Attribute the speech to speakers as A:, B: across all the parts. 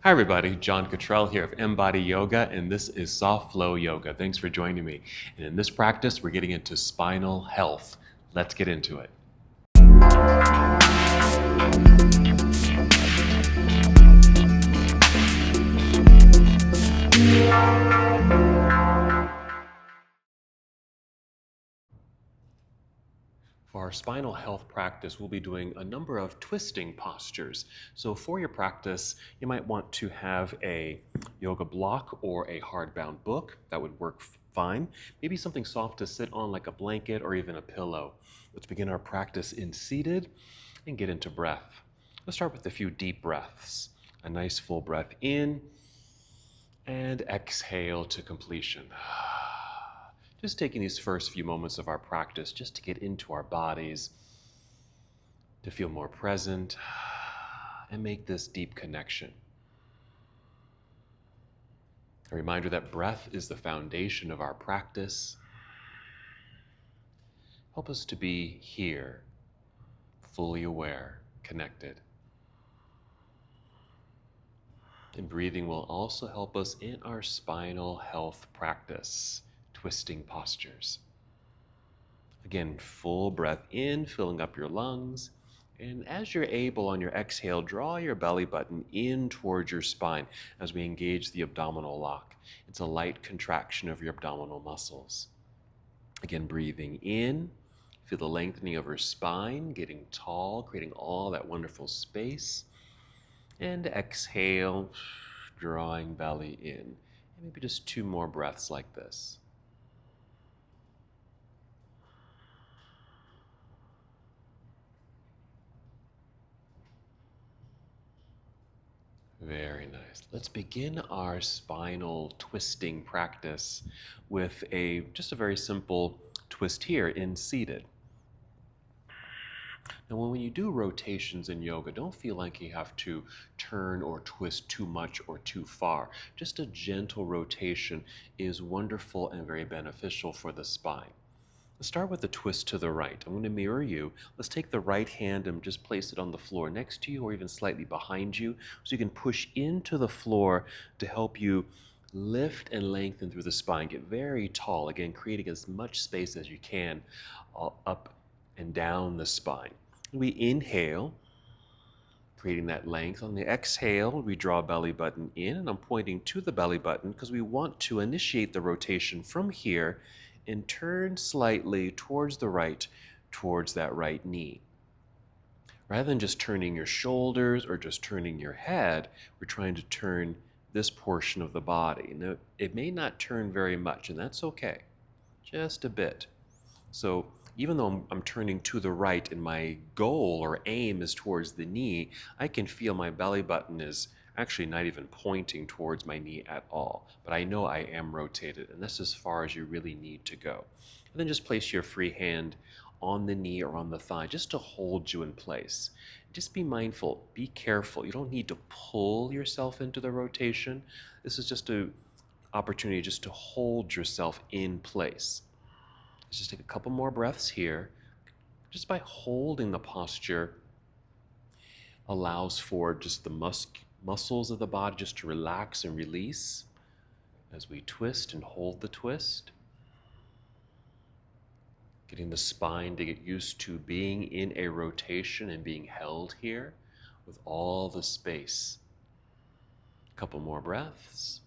A: Hi everybody, John Cottrell here of MBODY Yoga, and this is Soft Flow Yoga. Thanks for joining me. And in this practice, we're getting into spinal health. Let's get into it. For our spinal health practice, we'll be doing a number of twisting postures. So for your practice, you might want to have a yoga block or a hardbound book. That would work fine. Maybe something soft to sit on like a blanket or even a pillow. Let's begin our practice in seated and get into breath. Let's start with a few deep breaths. A nice full breath in and exhale to completion. Just taking these first few moments of our practice just to get into our bodies, to feel more present, and make this deep connection. A reminder that breath is the foundation of our practice. Help us to be here, fully aware, connected. And breathing will also help us in our spinal health practice, twisting postures. Again, full breath in, filling up your lungs. And as you're able on your exhale, draw your belly button in towards your spine as we engage the abdominal lock. It's a light contraction of your abdominal muscles. Again, breathing in, feel the lengthening of your spine, getting tall, creating all that wonderful space. And exhale, drawing belly in. And maybe just 2 more breaths like this. Very nice. Let's begin our spinal twisting practice with just a very simple twist here in seated. Now, when you do rotations in yoga, don't feel like you have to turn or twist too much or too far. Just a gentle rotation is wonderful and very beneficial for the spine. Let's start with the twist to the right. I'm going to mirror you. Let's take the right hand and just place it on the floor next to you or even slightly behind you so you can push into the floor to help you lift and lengthen through the spine. Get very tall, again, creating as much space as you can up and down the spine. We inhale, creating that length. On the exhale, we draw belly button in, and I'm pointing to the belly button because we want to initiate the rotation from here and turn slightly towards the right, towards that right knee. Rather than just turning your shoulders or just turning your head, we're trying to turn this portion of the body. Now, it may not turn very much, and that's okay, just a bit. So even though I'm turning to the right and my goal or aim is towards the knee, I can feel my belly button is actually not even pointing towards my knee at all. But I know I am rotated, and that's as far as you really need to go. And then just place your free hand on the knee or on the thigh just to hold you in place. Just be mindful, be careful. You don't need to pull yourself into the rotation. This is just an opportunity just to hold yourself in place. Let's just take a couple more breaths here. Just by holding the posture allows for just the muscles of the body just to relax and release as we twist and hold the twist. Getting the spine to get used to being in a rotation and being held here with all the space. A couple more breaths.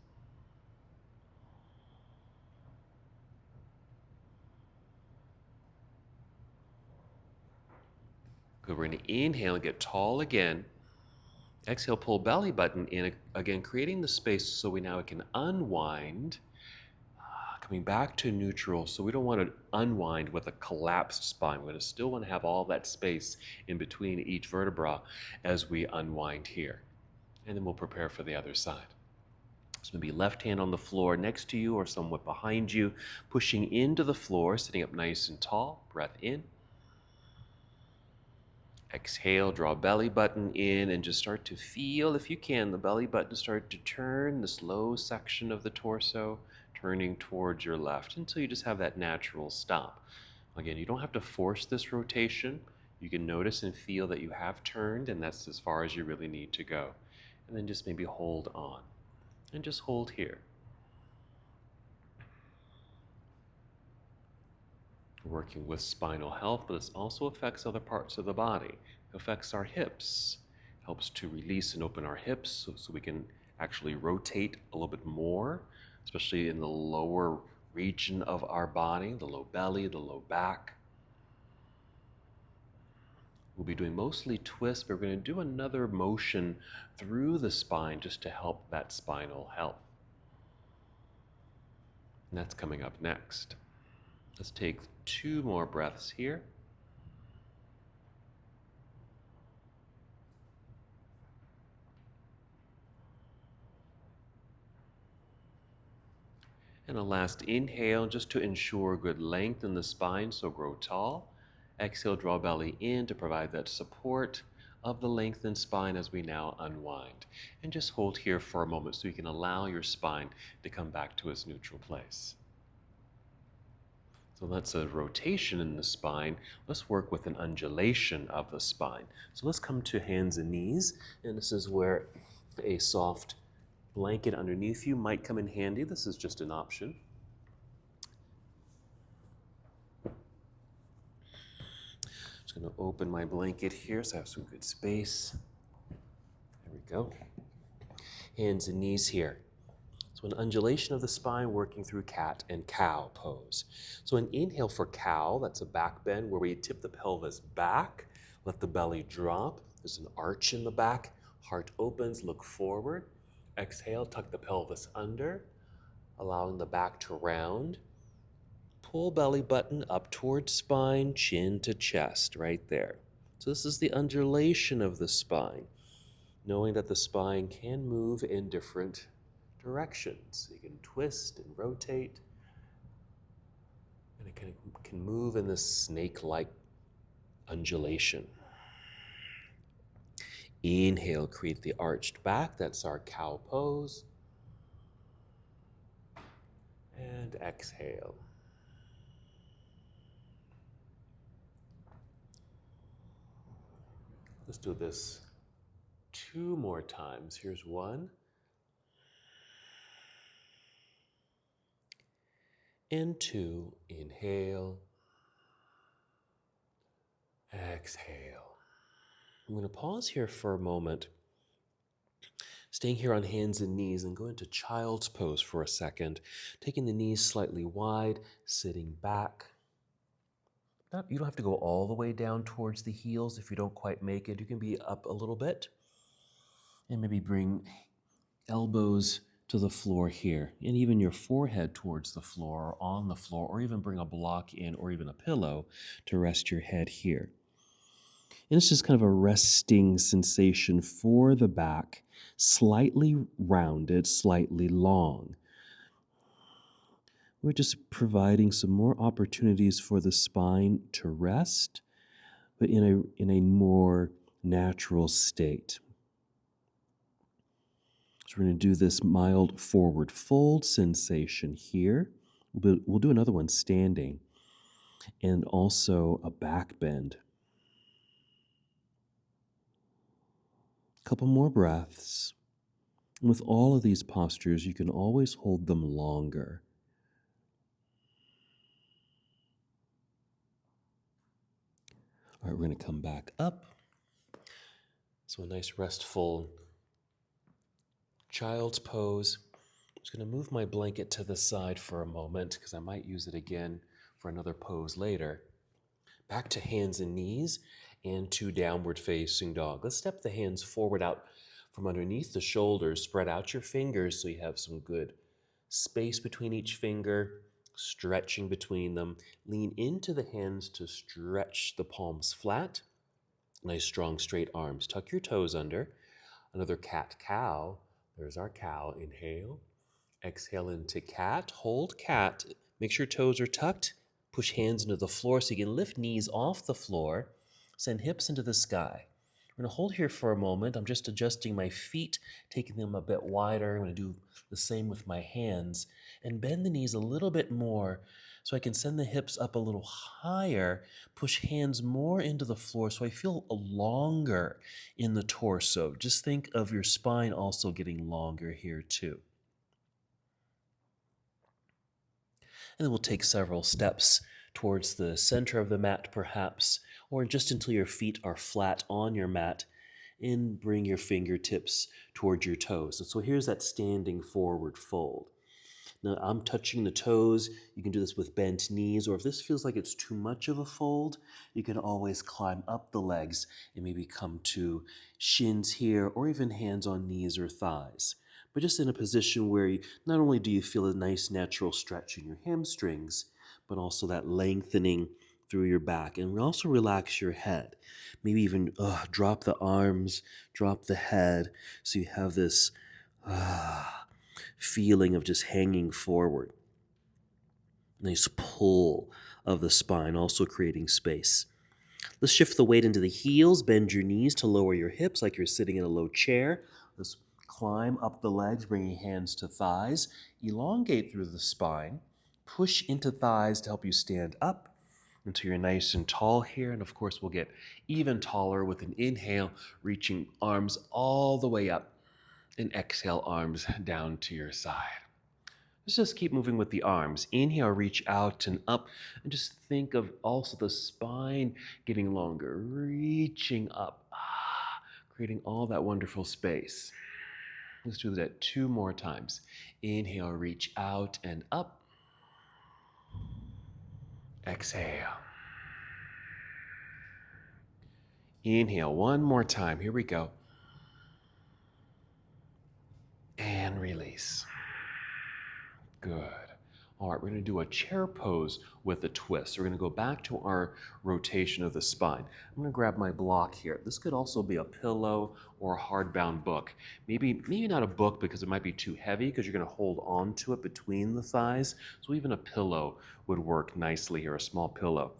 A: Good, we're going to inhale and get tall again. Exhale, pull belly button in again, creating the space so we now can unwind, coming back to neutral. So we don't want to unwind with a collapsed spine. We're going to still want to have all that space in between each vertebra as we unwind here. And then we'll prepare for the other side. So maybe left hand on the floor next to you or somewhat behind you, pushing into the floor, sitting up nice and tall. Breath in. Exhale, draw belly button in and just start to feel, if you can, the belly button start to turn this low section of the torso, turning towards your left until you just have that natural stop. Again, you don't have to force this rotation. You can notice and feel that you have turned, and that's as far as you really need to go. And then just maybe hold on. And just hold here. Working with spinal health, but this also affects other parts of the body. It affects our hips, helps to release and open our hips so we can actually rotate a little bit more, especially in the lower region of our body, the low belly, the low back. We'll be doing mostly twists, but we're going to do another motion through the spine just to help that spinal health. And that's coming up next. Let's take 2 more breaths here. And a last inhale just to ensure good length in the spine, so grow tall. Exhale, draw belly in to provide that support of the lengthened spine as we now unwind. And just hold here for a moment so you can allow your spine to come back to its neutral place. So that's a rotation in the spine. Let's work with an undulation of the spine. So let's come to hands and knees, and this is where a soft blanket underneath you might come in handy. This is just an option. Just going to open my blanket here so I have some good space. There we go. Hands and knees here. So an undulation of the spine working through cat and cow pose. So an inhale for cow, that's a back bend where we tip the pelvis back, let the belly drop. There's an arch in the back, heart opens, look forward. Exhale, tuck the pelvis under, allowing the back to round. Pull belly button up towards spine, chin to chest, right there. So this is the undulation of the spine, knowing that the spine can move in different directions. You can twist and rotate, and it can move in this snake-like undulation. Inhale, create the arched back. That's our cow pose. And exhale. Let's do this 2 more times. Here's 1. And 2, inhale, exhale. I'm going to pause here for a moment, staying here on hands and knees, and go into child's pose for a second, taking the knees slightly wide, sitting back. You don't have to go all the way down towards the heels if you don't quite make it. You can be up a little bit, and maybe bring elbows to the floor here, and even your forehead towards the floor or on the floor, or even bring a block in or even a pillow to rest your head here. And it's just kind of a resting sensation for the back, slightly rounded, slightly long. We're just providing some more opportunities for the spine to rest, but in a more natural state. So we're going to do this mild forward fold sensation here. We'll do another one standing, and also a back bend. A couple more breaths. And with all of these postures, you can always hold them longer. All right, we're going to come back up. So a nice restful child's pose. I'm just going to move my blanket to the side for a moment because I might use it again for another pose later. Back to hands and knees and to downward facing dog. Let's step the hands forward out from underneath the shoulders. Spread out your fingers so you have some good space between each finger, stretching between them. Lean into the hands to stretch the palms flat. Nice strong straight arms. Tuck your toes under. Another cat-cow. There's our cow. Inhale. Exhale into cat. Hold cat. Make sure toes are tucked. Push hands into the floor so you can lift knees off the floor. Send hips into the sky. We're going to hold here for a moment. I'm just adjusting my feet, taking them a bit wider. I'm going to do the same with my hands and bend the knees a little bit more So I can send the hips up a little higher, push hands more into the floor so I feel longer in the torso. Just think of your spine also getting longer here too. And then we'll take several steps towards the center of the mat, perhaps, or just until your feet are flat on your mat, and bring your fingertips towards your toes. And so here's that standing forward fold. Now I'm touching the toes. You can do this with bent knees, or if this feels like it's too much of a fold, you can always climb up the legs and maybe come to shins here, or even hands on knees or thighs. But just in a position where not only do you feel a nice natural stretch in your hamstrings, but also that lengthening through your back. And also relax your head. Maybe even drop the arms, drop the head, so you have this feeling of just hanging forward. Nice pull of the spine, also creating space. Let's shift the weight into the heels. Bend your knees to lower your hips like you're sitting in a low chair. Let's climb up the legs, bringing hands to thighs. Elongate through the spine. Push into thighs to help you stand up until you're nice and tall here. And of course, we'll get even taller with an inhale, reaching arms all the way up. And exhale, arms down to your side. Let's just keep moving with the arms. Inhale, reach out and up. And just think of also the spine getting longer, reaching up, creating all that wonderful space. Let's do that 2 more times. Inhale, reach out and up. Exhale. Inhale 1 more time. Here we go. And release. Good. All right, we're going to do a chair pose with a twist. We're going to go back to our rotation of the spine. I'm going to grab my block here. This could also be a pillow or a hardbound book. Maybe not a book because it might be too heavy because you're going to hold on to it between the thighs. So even a pillow would work nicely here, a small pillow.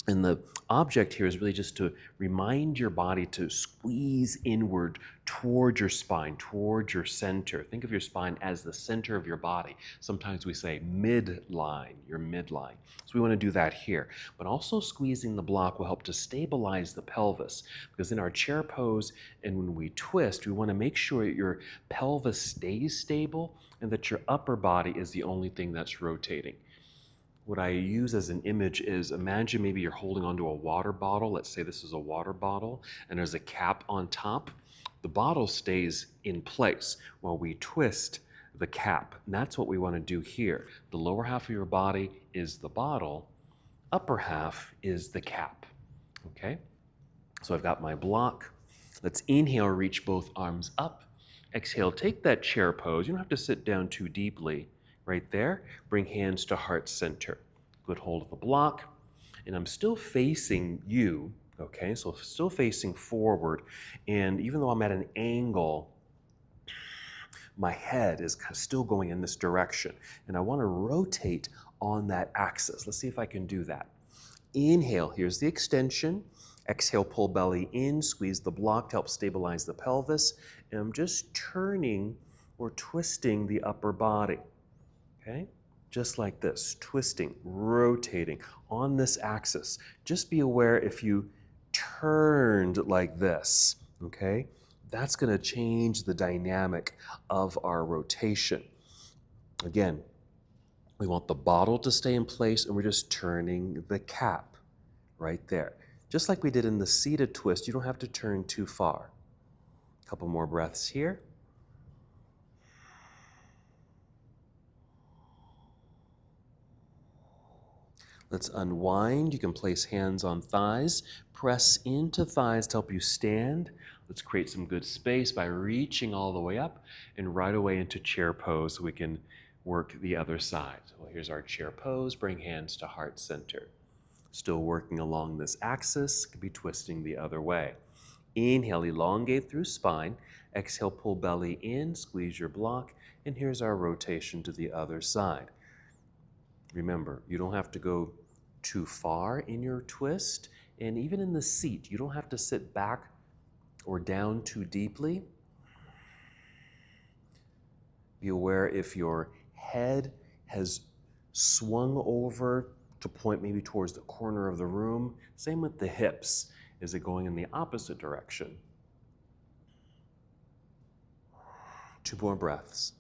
A: And the object here is really just to remind your body to squeeze inward toward your spine, toward your center. Think of your spine as the center of your body. Sometimes we say midline, your midline. So we want to do that here. But also squeezing the block will help to stabilize the pelvis, because in our chair pose and when we twist, we want to make sure that your pelvis stays stable and that your upper body is the only thing that's rotating. What I use as an image is, imagine maybe you're holding onto a water bottle. Let's say this is a water bottle and there's a cap on top. The bottle stays in place while we twist the cap. And that's what we want to do here. The lower half of your body is the bottle. Upper half is the cap. Okay? So I've got my block. Let's inhale, reach both arms up. Exhale, take that chair pose. You don't have to sit down too deeply. Right there, bring hands to heart center. Good hold of the block. And I'm still facing you, okay? So still facing forward. And even though I'm at an angle, my head is still going in this direction. And I want to rotate on that axis. Let's see if I can do that. Inhale, here's the extension. Exhale, pull belly in, squeeze the block to help stabilize the pelvis. And I'm just turning or twisting the upper body. Okay, just like this, twisting, rotating on this axis. Just be aware if you turned like this, okay? That's going to change the dynamic of our rotation. Again, we want the bottle to stay in place and we're just turning the cap right there. Just like we did in the seated twist, you don't have to turn too far. A couple more breaths here. Let's unwind. You can place hands on thighs, press into thighs to help you stand. Let's create some good space by reaching all the way up and right away into chair pose so we can work the other side. So here's our chair pose. Bring hands to heart center. Still working along this axis, could be twisting the other way. Inhale, elongate through spine. Exhale, pull belly in, squeeze your block, and here's our rotation to the other side. Remember, you don't have to go too far in your twist, and even in the seat, you don't have to sit back or down too deeply. Be aware if your head has swung over to point maybe towards the corner of the room. Same with the hips. Is it going in the opposite direction? 2 more breaths.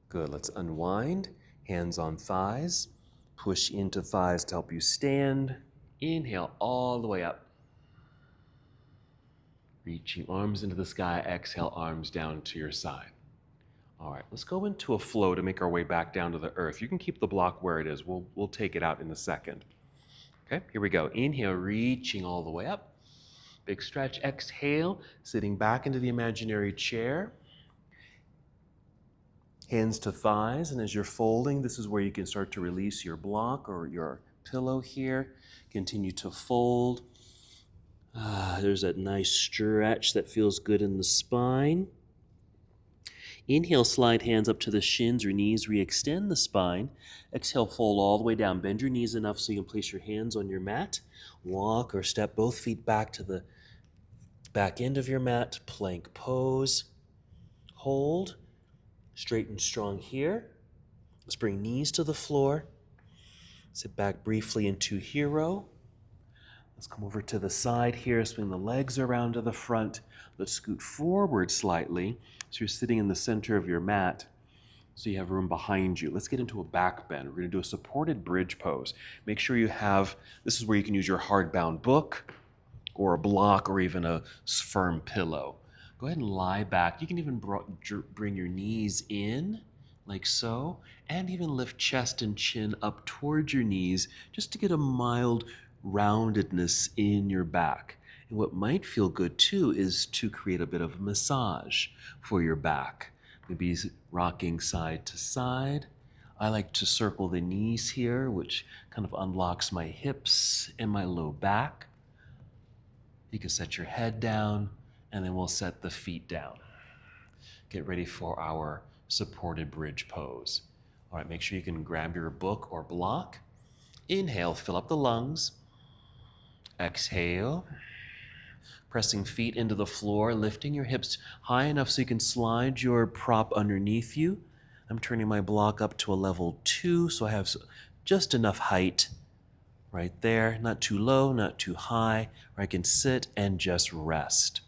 A: Good, let's unwind. Hands on thighs. Push into thighs to help you stand. Inhale all the way up. Reaching arms into the sky. Exhale, arms down to your side. All right, let's go into a flow to make our way back down to the earth. You can keep the block where it is. We'll take it out in a second. Okay, here we go. Inhale, reaching all the way up. Big stretch. Exhale, sitting back into the imaginary chair. Hands to thighs, and as you're folding, this is where you can start to release your block or your pillow here. Continue to fold. There's that nice stretch that feels good in the spine. Inhale, slide hands up to the shins or knees, re-extend the spine. Exhale, fold all the way down. Bend your knees enough so you can place your hands on your mat. Walk or step both feet back to the back end of your mat. Plank pose. Hold. Straight and strong here. Let's bring knees to the floor. Sit back briefly into hero. Let's come over to the side here. Swing the legs around to the front. Let's scoot forward slightly so you're sitting in the center of your mat so you have room behind you. Let's get into a back bend. We're going to do a supported bridge pose. Make sure you have, this is where you can use your hardbound book or a block or even a firm pillow. Go ahead and lie back. You can even bring your knees in like so, and even lift chest and chin up towards your knees just to get a mild roundedness in your back. And what might feel good too is to create a bit of a massage for your back. Maybe rocking side to side. I like to circle the knees here, which kind of unlocks my hips and my low back. You can set your head down, and then we'll set the feet down. Get ready for our supported bridge pose. All right, make sure you can grab your book or block. Inhale, fill up the lungs. Exhale, pressing feet into the floor, lifting your hips high enough so you can slide your prop underneath you. I'm turning my block up to a level 2, so I have just enough height right there, not too low, not too high, where I can sit and just rest.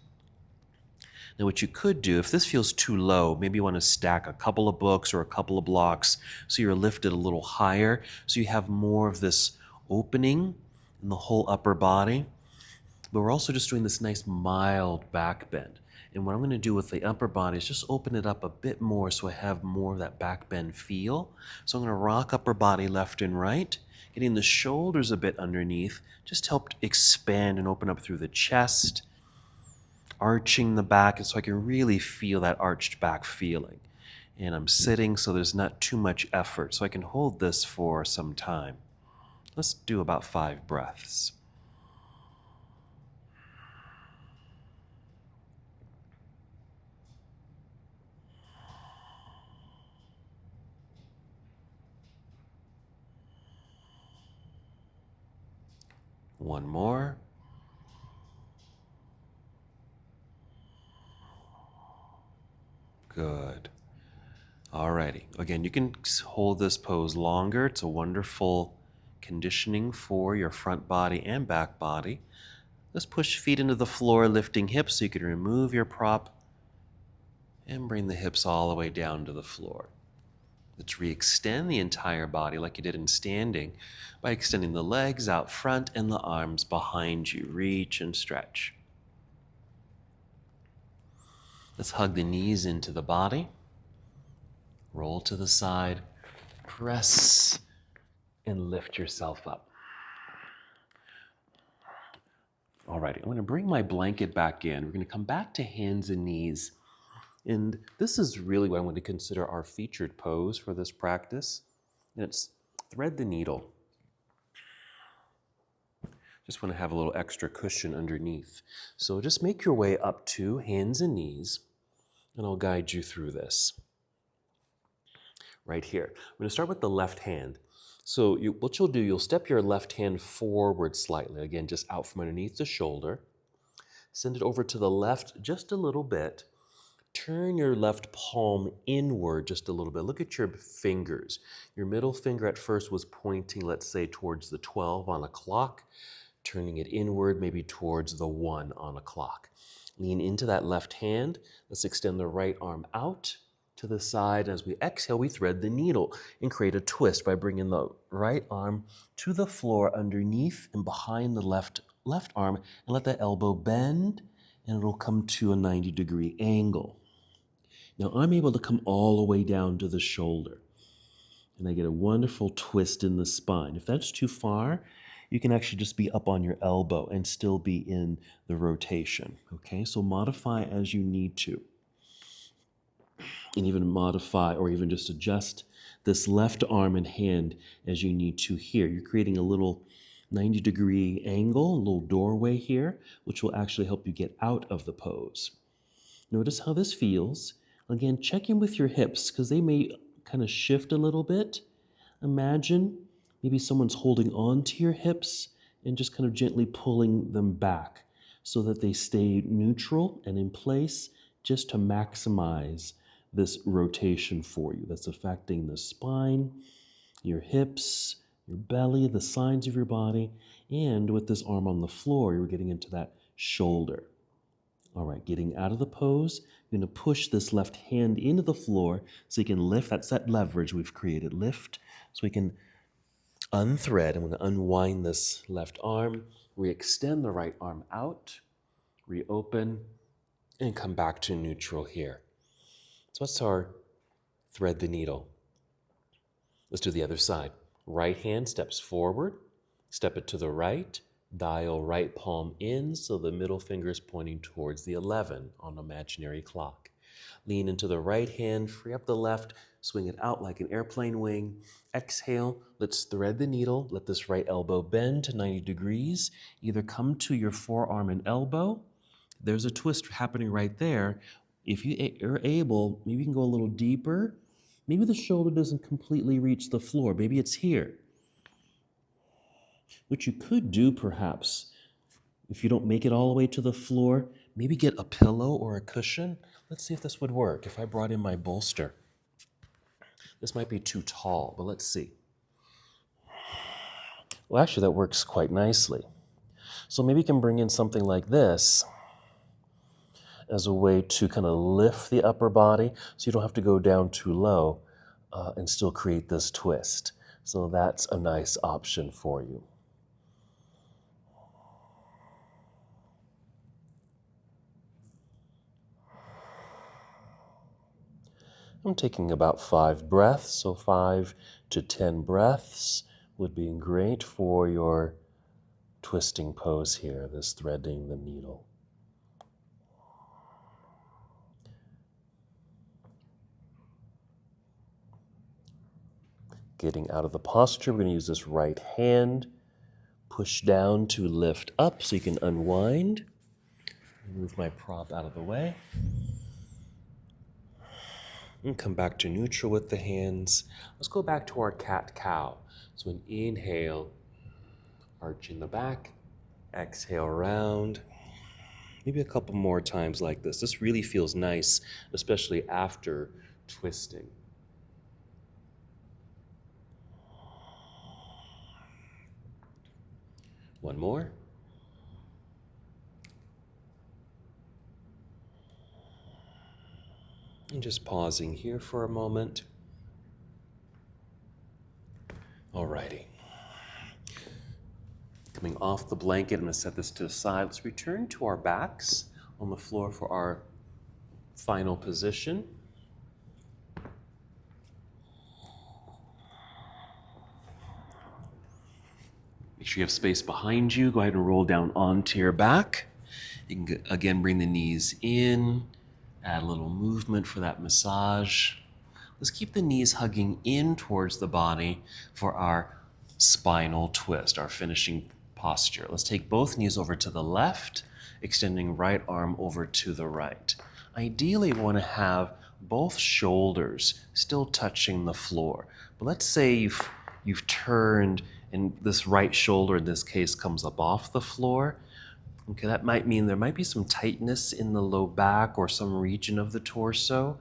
A: Now what you could do, if this feels too low, maybe you want to stack a couple of books or a couple of blocks so you're lifted a little higher, so you have more of this opening in the whole upper body. But we're also just doing this nice mild back bend. And what I'm going to do with the upper body is just open it up a bit more so I have more of that back bend feel. So I'm going to rock upper body left and right, getting the shoulders a bit underneath, just help expand and open up through the chest, arching the back so I can really feel that arched back feeling. And I'm sitting so there's not too much effort, so I can hold this for some time. Let's do about 5 breaths. One more. Good. Alrighty. Again, you can hold this pose longer. It's a wonderful conditioning for your front body and back body. Let's push feet into the floor, lifting hips so you can remove your prop and bring the hips all the way down to the floor. Let's re-extend the entire body like you did in standing by extending the legs out front and the arms behind you. Reach and stretch. Let's hug the knees into the body. Roll to the side. Press and lift yourself up. All right, I'm going to bring my blanket back in. We're going to come back to hands and knees. And this is really what I'm going to consider our featured pose for this practice. And it's thread the needle. Just want to have a little extra cushion underneath. So just make your way up to hands and knees, and I'll guide you through this. Right here. I'm going to start with the left hand. So what you'll do, you'll step your left hand forward slightly, again, just out from underneath the shoulder. Send it over to the left just a little bit. Turn your left palm inward just a little bit. Look at your fingers. Your middle finger at first was pointing, let's say, towards the 12 on a clock. Turning it inward, maybe towards the 1 on a clock. Lean into that left hand. Let's extend the right arm out to the side. As we exhale, we thread the needle and create a twist by bringing the right arm to the floor underneath and behind the left arm, and let that elbow bend, and it'll come to a 90-degree angle. Now I'm able to come all the way down to the shoulder, and I get a wonderful twist in the spine. If that's too far, you can actually just be up on your elbow and still be in the rotation. Okay, so modify as you need to. And even modify or even just adjust this left arm and hand as you need to here. You're creating a little 90-degree angle, a little doorway here, which will actually help you get out of the pose. Notice how this feels. Again, check in with your hips because they may kind of shift a little bit. Imagine maybe someone's holding on to your hips and just kind of gently pulling them back so that they stay neutral and in place, just to maximize this rotation for you. That's affecting the spine, your hips, your belly, the sides of your body, and with this arm on the floor, you're getting into that shoulder. All right, getting out of the pose, you're going to push this left hand into the floor so you can lift. That's that leverage we've created. Lift so we can unthread. I'm going to unwind this left arm, re-extend the right arm out, reopen, and come back to neutral here. So that's our thread the needle. Let's do the other side. Right hand steps forward, step it to the right, dial right palm in so the middle finger is pointing towards the 11 on an imaginary clock. Lean into the right hand, free up the left, swing it out like an airplane wing. Exhale, let's thread the needle. Let this right elbow bend to 90 degrees. Either come to your forearm and elbow. There's a twist happening right there. If you are able, maybe you can go a little deeper. Maybe the shoulder doesn't completely reach the floor. Maybe it's here. What you could do, perhaps, if you don't make it all the way to the floor, maybe get a pillow or a cushion. Let's see if this would work. If I brought in my bolster. This might be too tall, but let's see. Well, actually, that works quite nicely. So maybe you can bring in something like this as a way to kind of lift the upper body so you don't have to go down too low and still create this twist. So that's a nice option for you. I'm taking about 5 breaths, so 5 to 10 breaths would be great for your twisting pose here, this threading the needle. Getting out of the posture, we're going to use this right hand, push down to lift up so you can unwind. Move my prop out of the way. And come back to neutral with the hands. Let's go back to our cat-cow. So an inhale, arching the back, exhale round. Maybe a couple more times like this. This really feels nice, especially after twisting. One more. And just pausing here for a moment. Alrighty. Coming off the blanket, I'm going to set this to the side. Let's return to our backs on the floor for our final position. Make sure you have space behind you. Go ahead and roll down onto your back. You can, again, bring the knees in. Add a little movement for that massage. Let's keep the knees hugging in towards the body for our spinal twist, our finishing posture. Let's take both knees over to the left, extending right arm over to the right. Ideally, we want to have both shoulders still touching the floor. But let's say you've turned and this right shoulder in this case comes up off the floor. Okay, that might mean there might be some tightness in the low back or some region of the torso.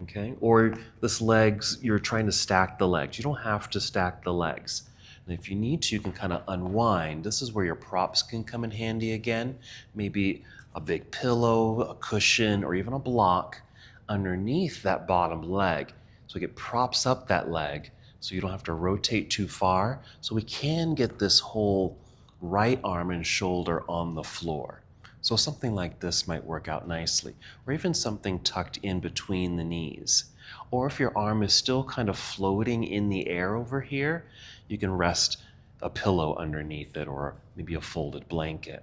A: Okay, or this legs, you're trying to stack the legs. You don't have to stack the legs. And if you need to, you can kind of unwind. This is where your props can come in handy again. Maybe a big pillow, a cushion, or even a block underneath that bottom leg. So it props up that leg so you don't have to rotate too far. So we can get this whole right arm and shoulder on the floor. So something like this might work out nicely, or even something tucked in between the knees. Or if your arm is still kind of floating in the air over here, you can rest a pillow underneath it or maybe a folded blanket.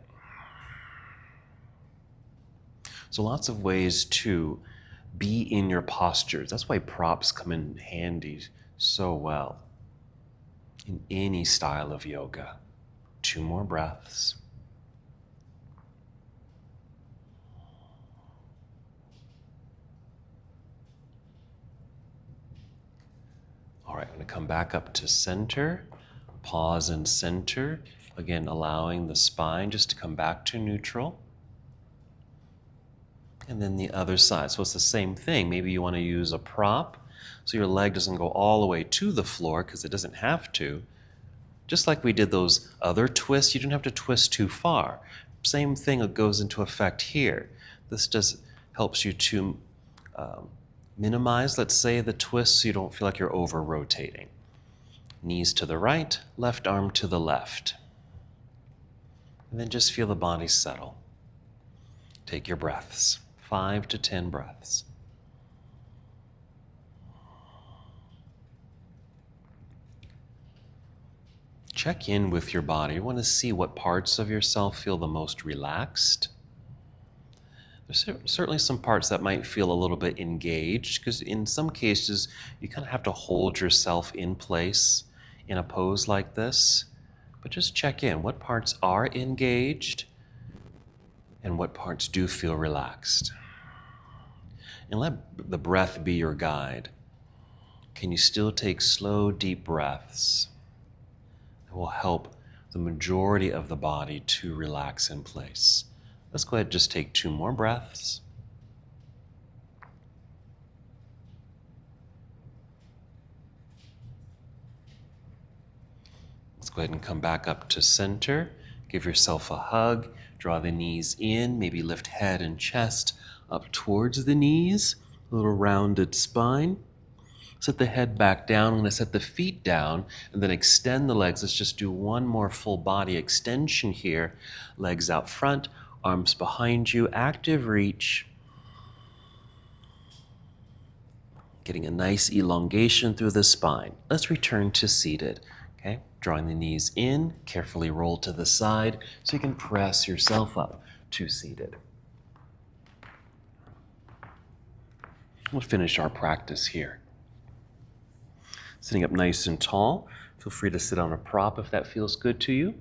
A: So lots of ways to be in your postures. That's why props come in handy so well in any style of yoga. 2 more breaths. All right, I'm going to come back up to center. Pause and center. Again, allowing the spine just to come back to neutral. And then the other side. So it's the same thing. Maybe you want to use a prop so your leg doesn't go all the way to the floor because it doesn't have to. Just like we did those other twists, you don't have to twist too far. Same thing goes into effect here. This just helps you to minimize, let's say, the twist so you don't feel like you're over-rotating. Knees to the right, left arm to the left. And then just feel the body settle. Take your breaths, 5 to 10 breaths. Check in with your body. You want to see what parts of yourself feel the most relaxed. There's certainly some parts that might feel a little bit engaged, because in some cases, you kind of have to hold yourself in place in a pose like this. But just check in. What parts are engaged and what parts do feel relaxed? And let the breath be your guide. Can you still take slow, deep breaths? It will help the majority of the body to relax in place. Let's go ahead and just take 2 more breaths. Let's go ahead and come back up to center. Give yourself a hug. Draw the knees in. Maybe lift head and chest up towards the knees. A little rounded spine. Set the head back down. I'm going to set the feet down and then extend the legs. Let's just do 1 more full body extension here. Legs out front. Arms behind you, active reach. Getting a nice elongation through the spine. Let's return to seated. Okay, drawing the knees in, carefully roll to the side so you can press yourself up to seated. We'll finish our practice here. Sitting up nice and tall. Feel free to sit on a prop if that feels good to you.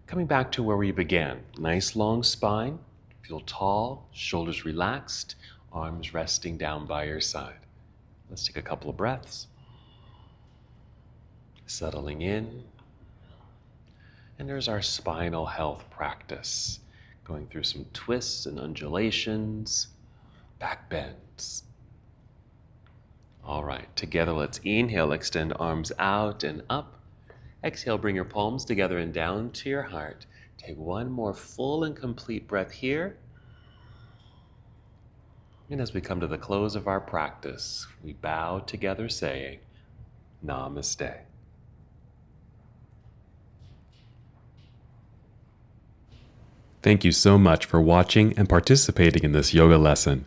A: Coming back to where we began, nice long spine, feel tall, shoulders relaxed, arms resting down by your side. Let's take a couple of breaths. Settling in. And there's our spinal health practice, going through some twists and undulations, back bends. All right, together let's inhale, extend arms out and up. Exhale, bring your palms together and down to your heart. Take 1 more full and complete breath here. And as we come to the close of our practice, we bow together saying, Namaste.
B: Thank you so much for watching and participating in this yoga lesson.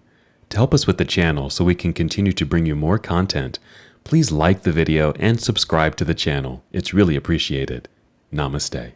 B: To help us with the channel so we can continue to bring you more content, please like the video and subscribe to the channel. It's really appreciated. Namaste.